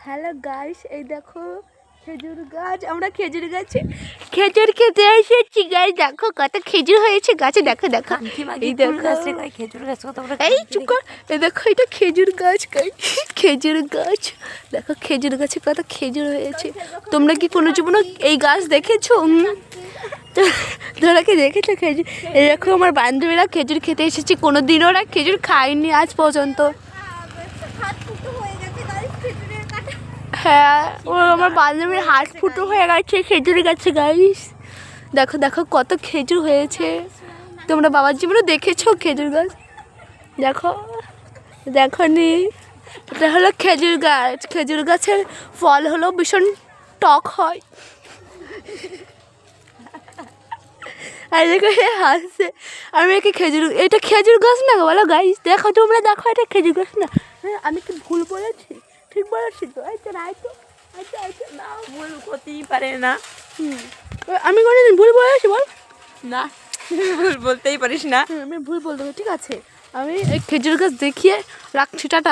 Hello guys, এই দেখো খেজুর গাছ। আমরা খেজুর গাছে খেজুর খেতে এসেছি গাইস। দেখো কত খেজুর হয়েছে গাছে। দেখো দেখো এই দেখো খেজুর গাছ কত বড়। এই চুপ কর। এই দেখো এটা খেজুর গাছ গাইস, খেজুর গাছ। দেখো খেজুর গাছে কত খেজুর হয়েছে। তোমরা কি কোনো জীবনে এই গাছ দেখেছো? তোরা কি দেখেছো খেজুর? এই দেখো আমার বান্ধবীরা খেজুর খেতে এসেছে। কোনোদিনও ওরা খেজুর খায়নি আজ পর্যন্ত। হ্যাঁ, ও আমার বান্ধবীর হাত ফুটো হয়ে গেছে খেজুর গাছে গাইস। দেখো দেখো কত খেজুর হয়েছে। তোমরা বাবার জীবনে দেখেছো খেজুর গাছ? দেখো দেখো নি, এটা হলো খেজুর গাছ। খেজুর গাছের ফল হলো ভীষণ টক হয়। আর দেখো হাসছে। আমি একে খেজুর, এটা খেজুর গাছ না বলো গাইস? দেখো তোমরা দেখো, এটা খেজুর গাছ না। হ্যাঁ, আমি কি ভুল বলেছি? ঠিক বলেছি তো? এই তো না, এই তো না, ভুল করতেই পারে না। আমি কোনোদিন ভুল বলেছি বল? না, ভুল বলতেই পারিস না। আমি ভুল বলতে হবে, ঠিক আছে। আমি এই খেজুর গাছ দেখিয়ে রাখছি, টাটা।